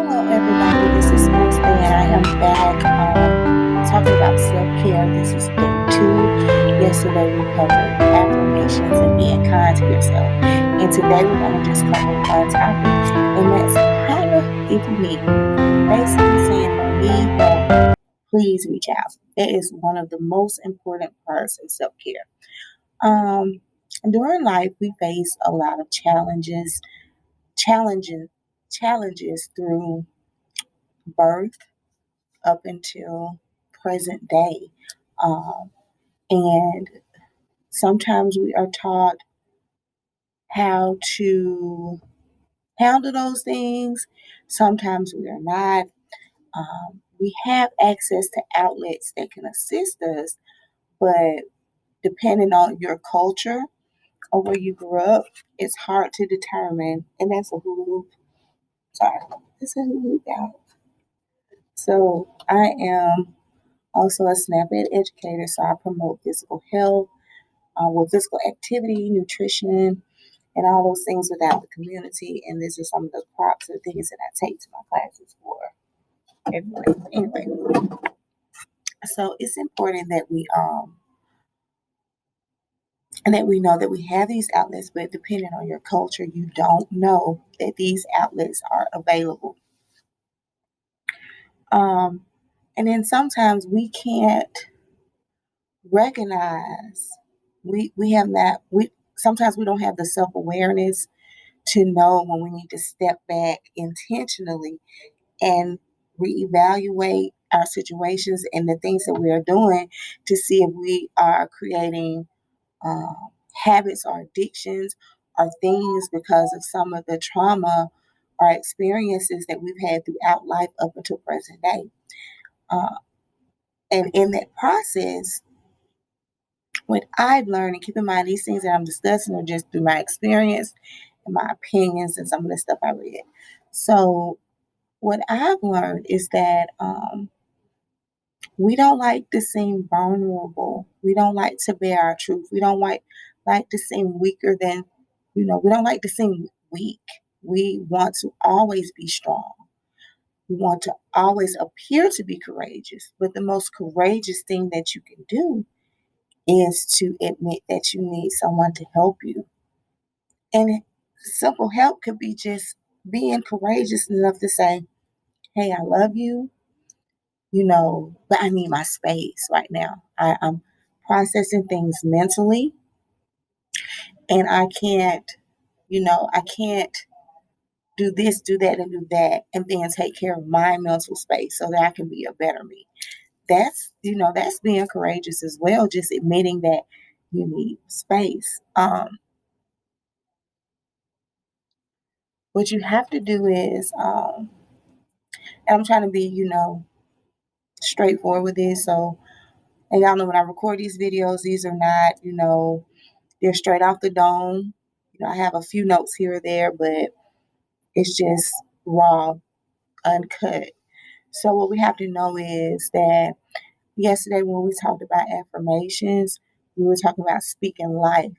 Hello, everybody. This is Wednesday, and I am back talking about self care. This is day two. Yesterday, we covered affirmations and being kind to yourself. And today, we're going to just cover one topic, and that's holla if you need me. Basically, saying if you need help, please reach out. That is one of the most important parts of self care. Um, During life, we face a lot of challenging challenges through birth up until present day. Um, and sometimes we are taught how to handle those things, sometimes we are not. We have access to outlets that can assist us, but depending on your culture or where you grew up, it's hard to determine. And that's a hula hoop. Sorry, it's a hula hoop, y'all. So I am also a SNAP-Ed educator, so I promote physical health with physical activity, nutrition, and all those things without the community. And these are some of the props and things that I take to my classes for everyone. Anyway, so it's important that we know that we have these outlets, but depending on your culture, you don't know that these outlets are available. Um, and then sometimes we can't recognize we have that we sometimes we don't have the self-awareness to know when we need to step back intentionally and reevaluate our situations and the things that we are doing to see if we are creating um, habits or addictions or things because of some of the trauma or experiences that we've had throughout life up until present day. Uh, and in that process, what I've learned, and keep in mind these things that I'm discussing are just through my experience and my opinions and some of the stuff I read. So what I've learned is that we don't like to seem vulnerable. We don't like to bear our truth. We don't like to seem weaker than, we don't like to seem weak. We want to always be strong. We want to always appear to be courageous. But the most courageous thing that you can do is to admit that you need someone to help you. And simple help could be just being courageous enough to say, hey, I love you, but I need my space right now. I'm processing things mentally, and I can't do this, do that, and do that, and then take care of my mental space so that I can be a better me. That's being courageous as well, just admitting that you need space. What you have to do is, and I'm trying to be, straightforward with this. So, and y'all know when I record these videos, these are not, they're straight off the dome. I have a few notes here or there, but it's just raw, uncut. So what we have to know is that yesterday when we talked about affirmations, we were talking about speaking life.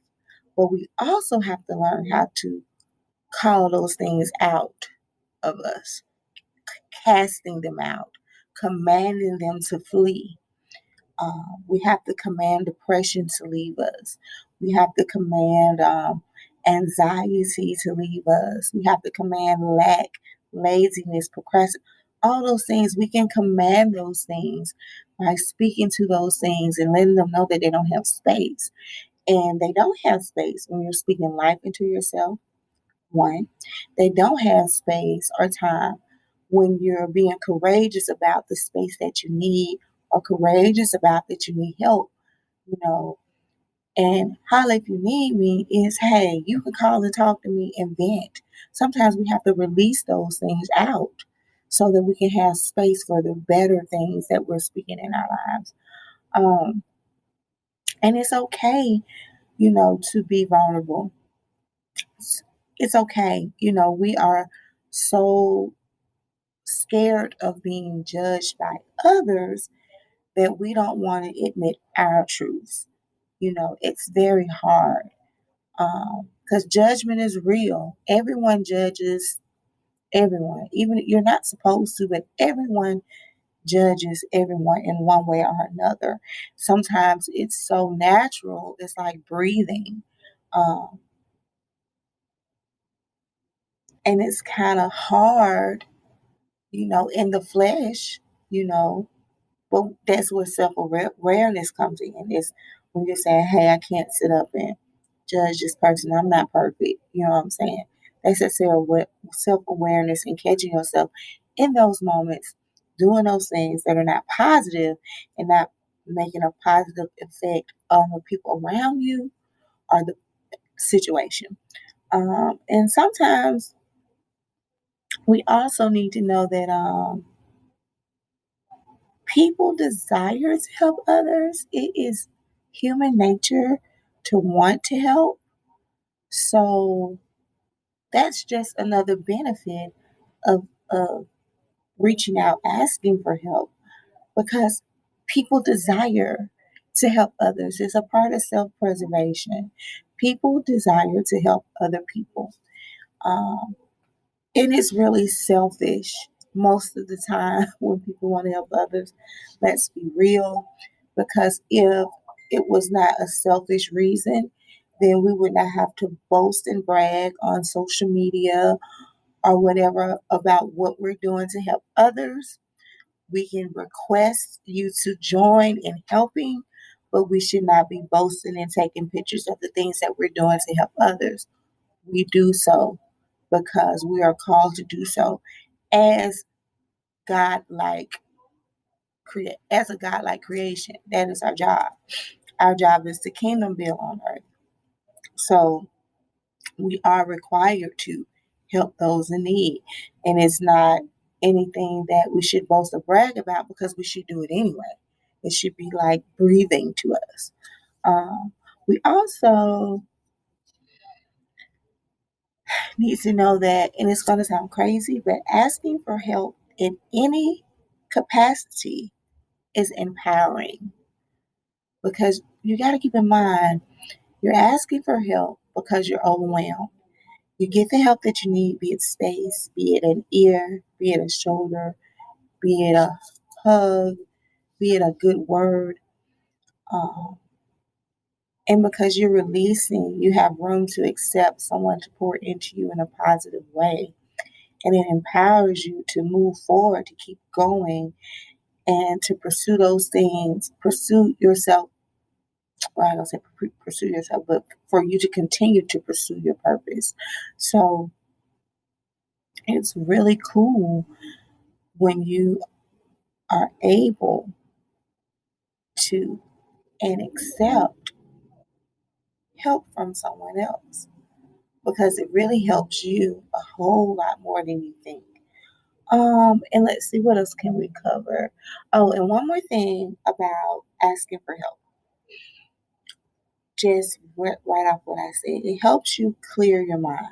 But we also have to learn how to call those things out of us, casting them out, commanding them to flee. We have to command depression to leave us. We have to command anxiety to leave us. We have to command lack, laziness, procrastination. All those things, we can command those things by speaking to those things and letting them know that they don't have space. And they don't have space when you're speaking life into yourself. One, they don't have space or time when you're being courageous about the space that you need or courageous about that you need help, you know. And holla if you need me is, hey, you can call and talk to me and vent. Sometimes we have to release those things out so that we can have space for the better things that we're speaking in our lives. Um, and it's okay, to be vulnerable. It's okay. We are so scared of being judged by others that we don't want to admit our truths. It's very hard because judgment is real. Everyone judges Everyone, even you're not supposed to, but everyone judges everyone in one way or another. Sometimes it's so natural, it's like breathing. Um, and it's kind of hard, in the flesh, you know, but that's where self awareness comes in. Is when you're saying, hey, I can't sit up and judge this person. I'm not perfect. You know what I'm saying? That's that self awareness and catching yourself in those moments, doing those things that are not positive and not making a positive effect on the people around you or the situation. And sometimes we also need to know that people desire to help others. It is human nature to want to help. So that's just another benefit of reaching out, asking for help, because people desire to help others. It's a part of self preservation. People desire to help other people. Um, and it's really selfish most of the time when people want to help others. Let's be real, because if it was not a selfish reason, then we would not have to boast and brag on social media or whatever about what we're doing to help others. We can request you to join in helping, but we should not be boasting and taking pictures of the things that we're doing to help others. We do so because we are called to do so as God-like as a God-like creation. That is our job. Our job is to kingdom build on earth. So we are required to help those in need. And it's not anything that we should boast or brag about, because we should do it anyway. It should be like breathing to us. We also need to know that, and it's going to sound crazy, but asking for help in any capacity is empowering, because you got to keep in mind you're asking for help because you're overwhelmed. You get the help that you need, be it space, be it an ear, be it a shoulder, be it a hug, be it a good word. Um, and because you're releasing, you have room to accept someone to pour into you in a positive way. And it empowers you to move forward, to keep going, and to pursue those things, pursue yourself. Well, I don't say pursue yourself, but for you to continue to pursue your purpose. So it's really cool when you are able to and accept help from someone else, because it really helps you a whole lot more than you think. And let's see, what else can we cover? Oh, and one more thing about asking for help. Just right off what I said, it helps you clear your mind.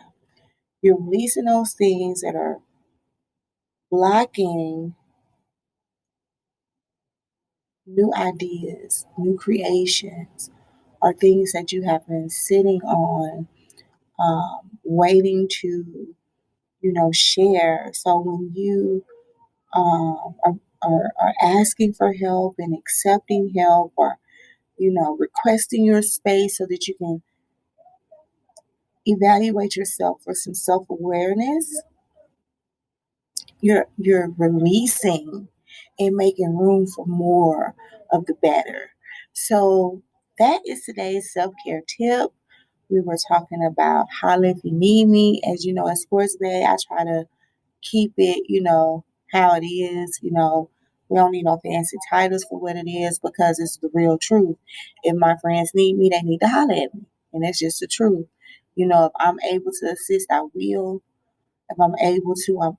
You're releasing those things that are blocking new ideas, new creations, or things that you have been sitting on, waiting to, share. So when you are asking for help and accepting help, or requesting your space so that you can evaluate yourself for some self-awareness, you're releasing and making room for more of the better. So that is today's self-care tip. We were talking about holla if you need me. As you know, at Sports Bay, I try to keep it, how it is. We don't need no fancy titles for what it is, because it's the real truth. If my friends need me, they need to holler at me. And that's just the truth. If I'm able to assist, I will. If I'm able to,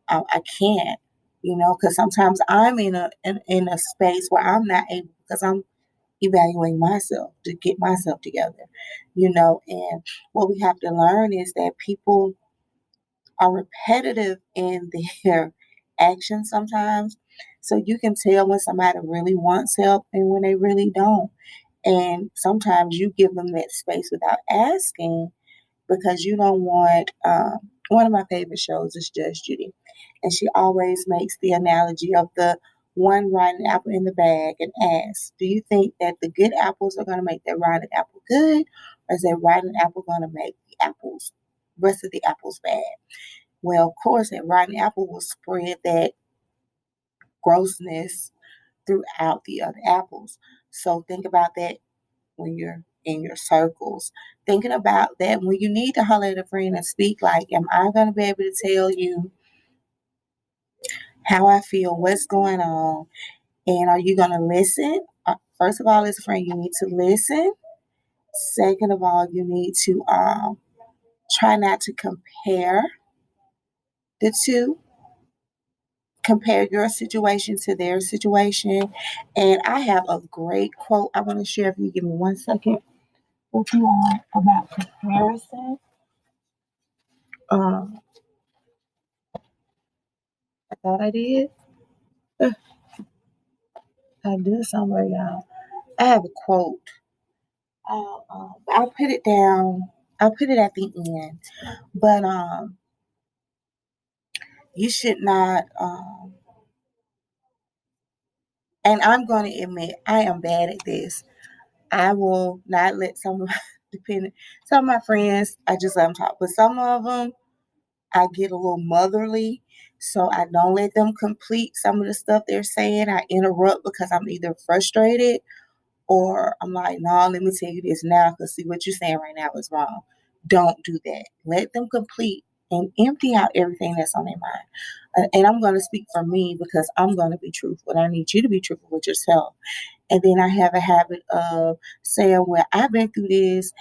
I can't. Because sometimes I'm in a space where I'm not able, because I'm evaluating myself to get myself together. And what we have to learn is that people are repetitive in their actions sometimes. So you can tell when somebody really wants help and when they really don't. And sometimes you give them that space without asking, because you don't want one of my favorite shows is Judge Judy, and she always makes the analogy of the one rotten apple in the bag and asks, "Do you think that the good apples are going to make that rotten apple good, or is that rotten apple going to make the apples, rest of the apples bad?" Well, of course, that rotten apple will spread that grossness throughout the other apples. So think about that when you're in your circles. Thinking about that when you need to holler at a friend and speak, like, am I going to be able to tell you how I feel, what's going on, and are you going to listen? First of all, as a friend, you need to listen. Second of all, you need to try not to compare the two. Compare your situation to their situation. And I have a great quote I want to share if you give me 1 second with you all about comparison. Um, I thought I did. I do somewhere, y'all. I have a quote. I'll put it down. I'll put it at the end. But you should not. And I'm going to admit I am bad at this. I will not let some of my some of my friends. I just let them talk, but some of them I get a little motherly, so I don't let them complete some of the stuff they're saying. I interrupt because I'm either frustrated or I'm like, no, let me tell you this now because see what you're saying right now is wrong. Don't do that. Let them complete and empty out everything that's on their mind. And I'm going to speak for me because I'm going to be truthful. And I need you to be truthful with yourself. And then I have a habit of saying, well, I've been through this.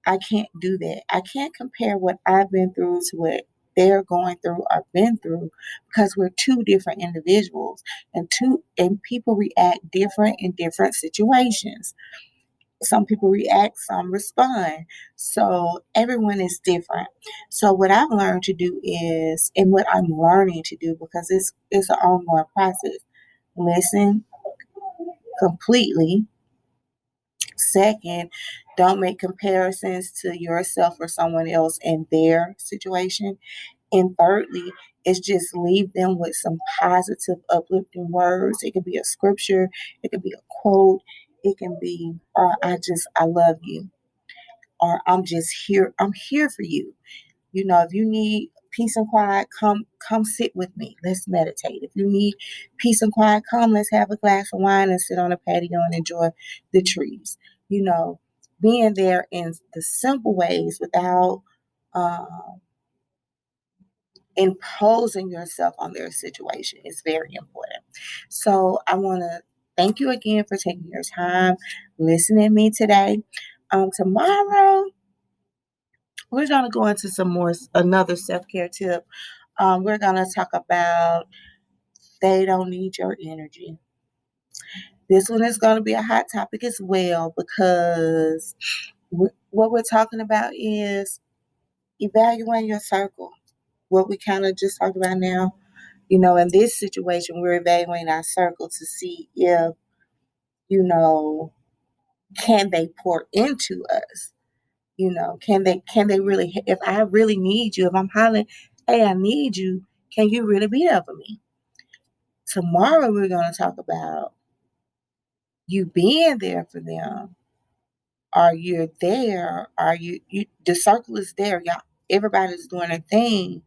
I can't do that. I can't compare what I've been through to what they're going through or been through because we're two different individuals and people react different in different situations. Some people react, some respond. So everyone is different. So what I've learned to do is, and what I'm learning to do because it's an ongoing process, listen completely. Second, don't make comparisons to yourself or someone else in their situation. And thirdly, is just leave them with some positive, uplifting words. It could be a scripture, it could be a quote, it can be, I love you, or I'm here for you. You know, if you need peace and quiet, come sit with me. Let's meditate. If you need peace and quiet, come let's have a glass of wine and sit on a patio and enjoy the trees. You know, being there in the simple ways without uh, imposing yourself on their situation is very important. So I want to thank you again for taking your time listening to me today. Tomorrow we're going to go into another self-care tip. We're going to talk about they don't need your energy. This one is going to be a hot topic as well because what we're talking about is evaluating your circle. What we kind of just talked about now. You know, in this situation, we're evaluating our circle to see if, you know, can they pour into us? You know, can they really, if I really need you, if I'm hollering, hey, I need you, can you really be there for me? Tomorrow we're going to talk about you being there for them. Are you there? Are you the circle is there, y'all. Everybody's doing a thing,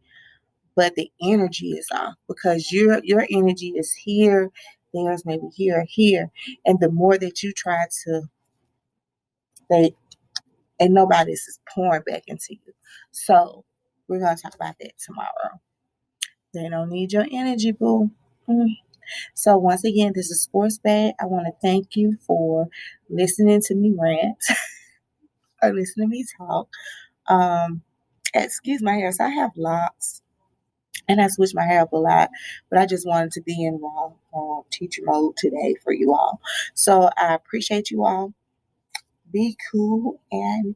but the energy is off because your energy is here, theirs maybe here or here. And the more that you try to they and nobody's is pouring back into you. So we're gonna talk about that tomorrow. They don't need your energy, boo. Mm. So once again, this is Sports Bag. I want to thank you for listening to me rant or listening to me talk. Um, excuse my hair. So I have locks and I switch my hair up a lot, but I just wanted to be in raw teacher mode today for you all. So I appreciate you all. Be cool and